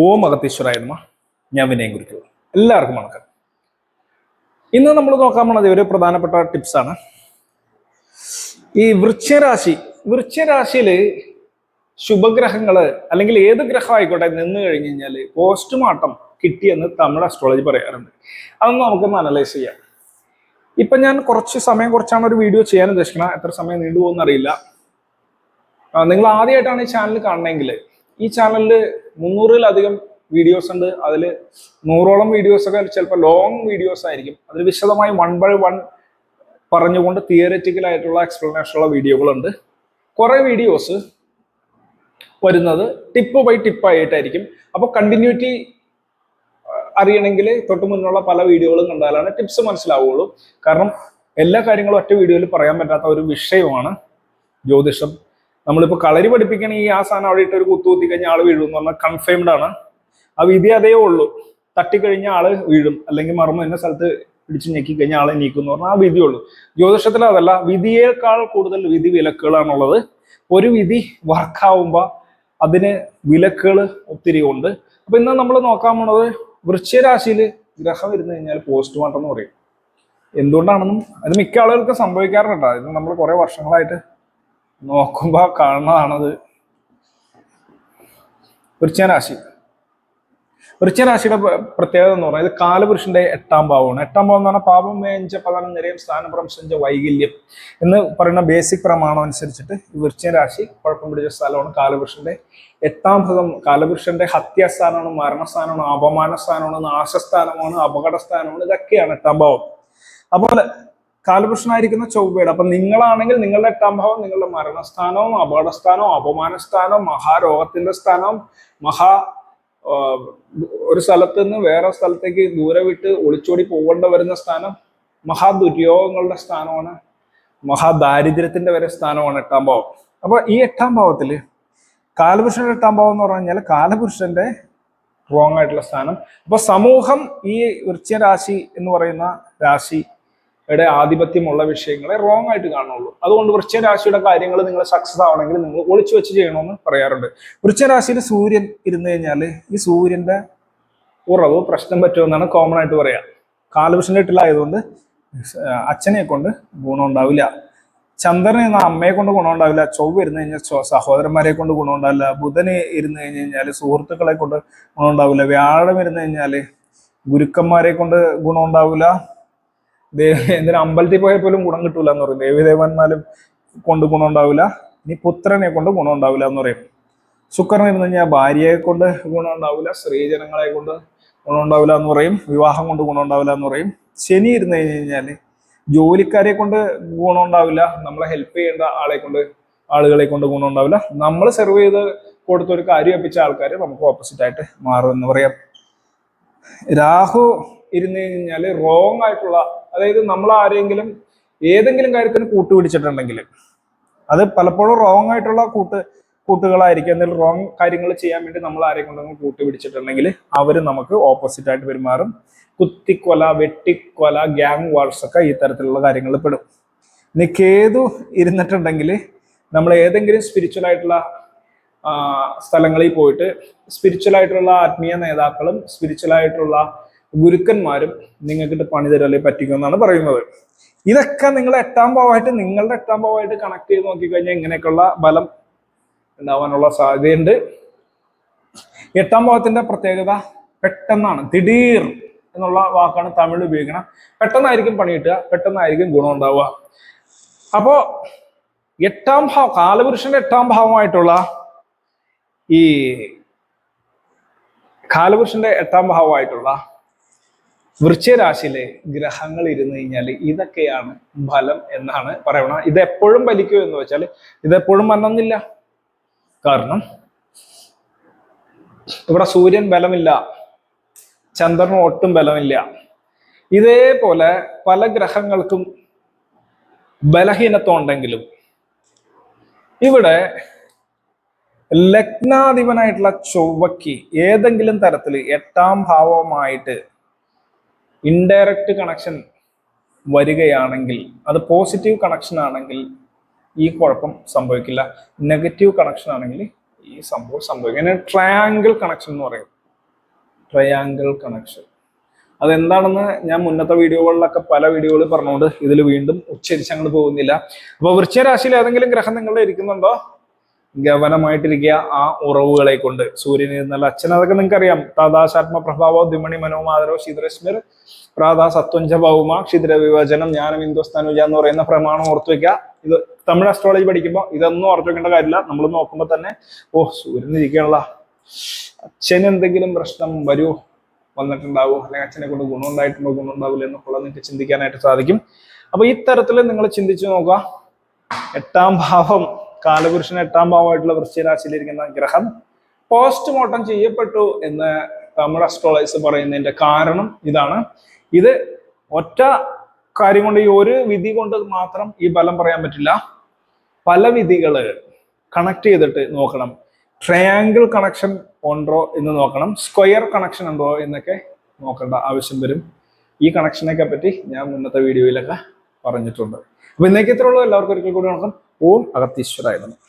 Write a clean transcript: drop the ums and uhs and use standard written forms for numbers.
ഓം അഗത്തീശ്വരായ നമഃ. ഞാൻ വിനയം കുറിക്കൽ. എല്ലാവർക്കും വണക്കം. ഇന്ന് നമ്മൾ നോക്കാൻ പോണത് ഒരു പ്രധാനപ്പെട്ട ടിപ്സാണ്. ഈ വൃശ്ചരാശിയില് ശുഭഗ്രഹങ്ങള് അല്ലെങ്കിൽ ഏത് ഗ്രഹം ആയിക്കോട്ടെ നിന്ന് കഴിഞ്ഞ് കഴിഞ്ഞാൽ പോസ്റ്റ്മോർട്ടം കിട്ടിയെന്ന് തമിഴ് അസ്ട്രോളജി പറയാറുണ്ട്. അതൊന്ന് നമുക്കൊന്ന് അനലൈസ് ചെയ്യാം. ഇപ്പൊ ഞാൻ കുറച്ചാണ് ഒരു വീഡിയോ ചെയ്യാൻ ഉദ്ദേശിക്കണം. എത്ര സമയം നീണ്ടുപോകുന്ന അറിയില്ല. നിങ്ങൾ ആദ്യമായിട്ടാണ് ഈ ചാനൽ കാണണമെങ്കിൽ ഈ ചാനലിൽ 300-ലധികം വീഡിയോസ് ഉണ്ട്. അതിൽ 100ഓളം വീഡിയോസൊക്കെ ചിലപ്പോൾ ലോങ് വീഡിയോസ് ആയിരിക്കും. അതിൽ വിശദമായി 1 by 1 പറഞ്ഞുകൊണ്ട് തിയററ്റിക്കൽ ആയിട്ടുള്ള എക്സ്പ്ലനേഷൻ ഉള്ള വീഡിയോകളുണ്ട്. കുറെ വീഡിയോസ് വരുന്നത് ടിപ്പ് ബൈ ടിപ്പ് ആയിട്ടായിരിക്കും. അപ്പോൾ കണ്ടിന്യൂറ്റി അറിയണമെങ്കിൽ തൊട്ട് മുന്നുള്ള പല വീഡിയോകളും കണ്ടാലാണ് ടിപ്സ് മനസ്സിലാവുള്ളൂ. കാരണം എല്ലാ കാര്യങ്ങളും ഒറ്റ വീഡിയോയിൽ പറയാൻ പറ്റാത്ത ഒരു വിഷയമാണ് ജ്യോതിഷം. നമ്മളിപ്പോൾ കളരി പഠിപ്പിക്കണമെങ്കിൽ ആ സാധനം അവിടെ ഇട്ട് ഒരു കുത്തി കഴിഞ്ഞാൽ ആള് വീഴും എന്ന് പറഞ്ഞാൽ കൺഫേംഡ് ആണ്. ആ വിധി അതേ ഉള്ളൂ. തട്ടിക്കഴിഞ്ഞാൽ ആള് വീഴും, അല്ലെങ്കിൽ മർമ്മം എന്ന സ്ഥലത്ത് പിടിച്ച് ഞെക്കി കഴിഞ്ഞാൽ ആളെ നീക്കും എന്ന് പറഞ്ഞാൽ ആ വിധിയുള്ളൂ. ജ്യോതിഷത്തിൽ അതല്ല, വിധിയേക്കാൾ കൂടുതൽ വിധി വിലക്കുകളാണുള്ളത്. ഒരു വിധി വർക്കാവുമ്പോൾ അതിന് വിലക്കുകൾ ഒത്തിരി ഉണ്ട്. അപ്പൊ ഇന്ന് നമ്മൾ നോക്കാൻ പോണത് വൃശ്ചരാശിയിൽ ഗ്രഹം ഇരുന്ന് കഴിഞ്ഞാൽ പോസ്റ്റ്മോർട്ടം എന്ന് പറയും. എന്തുകൊണ്ടാണെന്നും അത് മിക്ക ആളുകൾക്ക് സംഭവിക്കാറുണ്ട്. ഇത് നമ്മൾ കുറെ വർഷങ്ങളായിട്ട് നോക്കുമ്പോൾ കാണുന്നതാണത്. വൃശ്ചരാശിയുടെ പ്രത്യേകത എന്ന് പറഞ്ഞാൽ ഇത് കാലപുരുഷന്റെ 8ാം ഭാവമാണ്. 8ാം ഭാവം എന്ന് പറഞ്ഞാൽ പാപം വേഞ്ച പതനം നിരയം സ്ഥാനഭ്രംശഞ്ച വൈകല്യം എന്ന് പറയുന്ന ബേസിക് പ്രമാണം അനുസരിച്ചിട്ട് വൃശ്ചരാശി കുഴപ്പം പിടിച്ച സ്ഥലമാണ്. കാലപുരുഷന്റെ 8ാം ഭാവം കാലപുരുഷന്റെ ഹത്യാസ്ഥാനമാണ്, മരണസ്ഥാനമാണ്, അപമാനസ്ഥാനമാണ്, നാശസ്ഥാനമാണ്, അപകടസ്ഥാനമാണ്. ഇതൊക്കെയാണ് 8ാം ഭാവം. അപ്പോൾ കാലപുരുഷനായിരിക്കുന്ന ചൊവ്വയുടെ, അപ്പൊ നിങ്ങളാണെങ്കിൽ നിങ്ങളുടെ 8ാം ഭാവം നിങ്ങളുടെ മരണസ്ഥാനവും അപകടസ്ഥാനവും അപമാനസ്ഥാനവും മഹാരോഗത്തിന്റെ സ്ഥാനവും ഒരു സ്ഥലത്ത് നിന്ന് വേറെ സ്ഥലത്തേക്ക് ദൂരെ വിട്ട് ഒളിച്ചോടി പോകേണ്ട വരുന്ന സ്ഥാനം, മഹാദുര്യോഗങ്ങളുടെ സ്ഥാനമാണ്, മഹാദാരിദ്ര്യത്തിന്റെ വരെ സ്ഥാനമാണ് 8ാം ഭാവം. അപ്പൊ ഈ 8ാം ഭാവത്തില് കാലപുരുഷന്റെ 8ാം ഭാവം എന്ന് പറഞ്ഞാൽ കാലപുരുഷന്റെ റോങ് ആയിട്ടുള്ള സ്ഥാനം. അപ്പൊ സമൂഹം ഈ വൃശ്ചരാശി എന്ന് പറയുന്ന രാശിയുടെ ആധിപത്യമുള്ള വിഷയങ്ങളെ റോങ് ആയിട്ട് കാണുള്ളൂ. അതുകൊണ്ട് വൃശ്ചരാശിയുടെ കാര്യങ്ങൾ നിങ്ങൾ സക്സസ് ആവണമെങ്കിൽ നിങ്ങൾ ഒളിച്ചു വെച്ച് ചെയ്യണമെന്ന് പറയാറുണ്ട്. വൃശ്ചരാശിയിൽ സൂര്യൻ ഇരുന്ന് കഴിഞ്ഞാൽ ഈ സൂര്യന്റെ ഉറവ് പ്രശ്നം പറ്റുമെന്നാണ് കോമൺ ആയിട്ട് പറയാ. കാലപുരുഷന്റെ 8ലായതുകൊണ്ട് അച്ഛനെ കൊണ്ട് ഗുണം ഉണ്ടാവില്ല, ചന്ദ്രൻ എന്ന അമ്മയെ കൊണ്ട് ഗുണം ഉണ്ടാവില്ല, ചൊവ്വ ഇരുന്ന് കഴിഞ്ഞാൽ സഹോദരന്മാരെ കൊണ്ട് ഗുണം ഉണ്ടാവില്ല, ബുധന് ഇരുന്ന് കഴിഞ്ഞ് കഴിഞ്ഞാൽ സുഹൃത്തുക്കളെ കൊണ്ട് ഗുണം ഉണ്ടാവില്ല, വ്യാഴം ഇരുന്ന് കഴിഞ്ഞാല് ഗുരുക്കന്മാരെ കൊണ്ട് ഗുണം ഉണ്ടാവില്ല, എന്തിനാ അമ്പലത്തിൽ പോയാൽ പോലും ഗുണം കിട്ടൂല എന്ന് പറയും, ദേവീദേവന്മാരും കൊണ്ട് ഗുണം ഉണ്ടാവില്ല, ഇനി പുത്രനെ കൊണ്ട് ഗുണം ഉണ്ടാവില്ല എന്ന് പറയും. ശുക്രൻ ഇരുന്ന് കഴിഞ്ഞാൽ ഭാര്യയെ കൊണ്ട് ഗുണം ഉണ്ടാവില്ല, സ്ത്രീജനങ്ങളെ കൊണ്ട് ഗുണം ഉണ്ടാവില്ല എന്ന് പറയും, വിവാഹം കൊണ്ട് ഗുണം ഉണ്ടാവില്ല എന്ന് പറയും. ശനി ഇരുന്ന് കഴിഞ്ഞ് കഴിഞ്ഞാല് ജോലിക്കാരെ കൊണ്ട് ഗുണം ഉണ്ടാവില്ല, നമ്മളെ ഹെൽപ്പ് ചെയ്യേണ്ട ആളുകളെ കൊണ്ട് ഗുണം ഉണ്ടാവില്ല, നമ്മൾ സെർവ് ചെയ്ത് കൊടുത്ത ഒരു കാര്യം ഏൽപ്പിച്ച ആൾക്കാർ നമുക്ക് ഓപ്പോസിറ്റ് ആയിട്ട് മാറും എന്ന് പറയാം. രാഹു ഇരുന്ന് കഴിഞ്ഞാല് റോങ് ആയിട്ടുള്ള, അതായത് നമ്മൾ ആരെങ്കിലും ഏതെങ്കിലും കാര്യത്തിന് കൂട്ടുപിടിച്ചിട്ടുണ്ടെങ്കിൽ അത് പലപ്പോഴും റോങ് ആയിട്ടുള്ള കൂട്ടുകളായിരിക്കും. എന്തെങ്കിലും റോങ് കാര്യങ്ങൾ ചെയ്യാൻ വേണ്ടി നമ്മൾ ആരെയും കൊണ്ടെങ്കിലും കൂട്ടുപിടിച്ചിട്ടുണ്ടെങ്കിൽ അവർ നമുക്ക് ഓപ്പോസിറ്റ് ആയിട്ട് പെരുമാറും. കുത്തിക്കൊല, വെട്ടിക്കൊല, ഗ്യാങ് വാർസ് ഒക്കെ ഈ തരത്തിലുള്ള കാര്യങ്ങളിൽ പെടും. ഇനി കേതു ഇരുന്നിട്ടുണ്ടെങ്കിൽ നമ്മൾ ഏതെങ്കിലും സ്പിരിച്വൽ ആയിട്ടുള്ള സ്ഥലങ്ങളിൽ പോയിട്ട് സ്പിരിച്വൽ ആയിട്ടുള്ള ആത്മീയ നേതാക്കളും സ്പിരിച്വൽ ആയിട്ടുള്ള ഗുരുക്കന്മാരും നിങ്ങൾക്കിട്ട് പണി തരല്ലേ പറ്റിക്കുമെന്നാണ് പറയുന്നത്. ഇതൊക്കെ നിങ്ങളുടെ 8ാം ഭാവമായിട്ട് കണക്ട് ചെയ്ത് നോക്കിക്കഴിഞ്ഞാൽ ഇങ്ങനെയൊക്കെയുള്ള ബലം ഉണ്ടാവാനുള്ള സാധ്യതയുണ്ട്. 8ാം ഭാവത്തിന്റെ പ്രത്യേകത പെട്ടെന്നാണ്. ദിടീർ എന്നുള്ള വാക്കാണ് തമിഴ് ഉപയോഗിക്കണം. പെട്ടെന്നായിരിക്കും പണി കിട്ടുക, പെട്ടെന്നായിരിക്കും ഗുണം ഉണ്ടാവുക. അപ്പോ 8ാം ഭാവം കാലപുരുഷന്റെ 8ാം ഭാവമായിട്ടുള്ള ഈ കാലപുരുഷന്റെ 8ാം ഭാവമായിട്ടുള്ള വൃശ്ചരാശിയിലെ ഗ്രഹങ്ങൾ ഇരുന്ന് കഴിഞ്ഞാൽ ഇതൊക്കെയാണ് ഫലം എന്നാണ് പറയണത്. ഇത് എപ്പോഴും ഫലിക്കും എന്ന് വെച്ചാൽ ഇതെപ്പോഴും വന്നെന്നില്ല. കാരണം ഇവിടെ സൂര്യൻ ബലമില്ല, ചന്ദ്രന് ഒട്ടും ബലമില്ല. ഇതേപോലെ പല ഗ്രഹങ്ങൾക്കും ബലഹീനത്വം ഉണ്ടെങ്കിലും ഇവിടെ ലഗ്നാധിപനായിട്ടുള്ള ചൊവ്വയ്ക്ക് ഏതെങ്കിലും തരത്തിൽ 8ാം ഭാവമായിട്ട് ഇൻഡയറക്റ്റ് കണക്ഷൻ വരികയാണെങ്കിൽ, അത് പോസിറ്റീവ് കണക്ഷൻ ആണെങ്കിൽ ഈ കുഴപ്പം സംഭവിക്കില്ല. നെഗറ്റീവ് കണക്ഷൻ ആണെങ്കിൽ ഈ സംഭവം സംഭവിക്കും. ട്രയാങ്കിൾ കണക്ഷൻ എന്ന് പറയും. Triangle connection. അതെന്താണെന്ന് ഞാൻ മുന്നത്തെ വീഡിയോകളിലൊക്കെ പല വീഡിയോകളിൽ പറഞ്ഞുകൊണ്ട് ഇതിൽ വീണ്ടും ഉച്ചരിച്ച് അങ്ങോട്ട് പോകുന്നില്ല. അപ്പൊ വൃശ്ചികരാശിയിൽ ഏതെങ്കിലും ഗ്രഹം നിങ്ങളുടെ ഇരിക്കുന്നുണ്ടോ, ഗവനമായിട്ടിരിക്കുക ആ ഉറവുകളെ കൊണ്ട്. സൂര്യനിൽ നിന്നുള്ള അച്ഛൻ, അതൊക്കെ നിങ്ങൾക്ക് അറിയാം. പ്രാതാശാത്മ പ്രഭാവോ ദ്വിമണി മനോമാതരോ ശീതരശ്മിർ പ്രാതാ സത്വഞ്ച ഭൗമ ക്ഷിദ്ര വിഭജനം ജ്ഞാനം ഹിന്ദുസ്ഥാനുജ എന്ന് പറയുന്ന പ്രമാണം ഓർത്തു വെക്കുക. ഇത് തമിഴ് അസ്ട്രോളജി പഠിക്കുമ്പോൾ ഇതൊന്നും ഓർത്തു വെക്കേണ്ട കാര്യമില്ല. നമ്മൾ നോക്കുമ്പോൾ തന്നെ സൂര്യൻ ഇരിക്കാനുള്ള അച്ഛന് എന്തെങ്കിലും പ്രശ്നം വരൂ, വന്നിട്ടുണ്ടാവും, അല്ലെങ്കിൽ അച്ഛനെ കൊണ്ട് ഗുണം ഉണ്ടായിട്ടുണ്ടോ, ഗുണം ഉണ്ടാവില്ല എന്നൊക്കെ നിങ്ങൾക്ക് ചിന്തിക്കാനായിട്ട് സാധിക്കും. അപ്പൊ ഈ തരത്തിൽ നിങ്ങൾ ചിന്തിച്ചു നോക്കുക. 8ാം ഭാവം, കാലപുരുഷൻ 8ാം ഭാവമായിട്ടുള്ള വൃശ്ചികരാശിയിലിരിക്കുന്ന ഗ്രഹം പോസ്റ്റ്മോർട്ടം ചെയ്യപ്പെട്ടു എന്ന് തമിഴ് അസ്ട്രോളജേഴ്സ് പറയുന്നതിന്റെ കാരണം ഇതാണ്. ഇത് ഒറ്റ കാര്യം കൊണ്ട്, ഈ ഒരു വിധി കൊണ്ട് മാത്രം ഈ ഫലം പറയാൻ പറ്റില്ല. പല വിധികള് കണക്ട് ചെയ്തിട്ട് നോക്കണം. ട്രയാങ്കിൾ കണക്ഷൻ ഉണ്ടോ എന്ന് നോക്കണം, സ്ക്വയർ കണക്ഷൻ ഉണ്ടോ എന്നൊക്കെ നോക്കേണ്ട ആവശ്യം വരും. ഈ കണക്ഷനൊക്കെ പറ്റി ഞാൻ മുന്നത്തെ വീഡിയോയിലൊക്കെ പറഞ്ഞിട്ടുണ്ട്. അപ്പൊ ഇന്നേക്ക് ഇത്രയുള്ളൂ. എല്ലാവർക്കും ഒരിക്കൽ കൂടി നോക്കാം. ഓം അഗത്തീശ്വരായ നമഃ.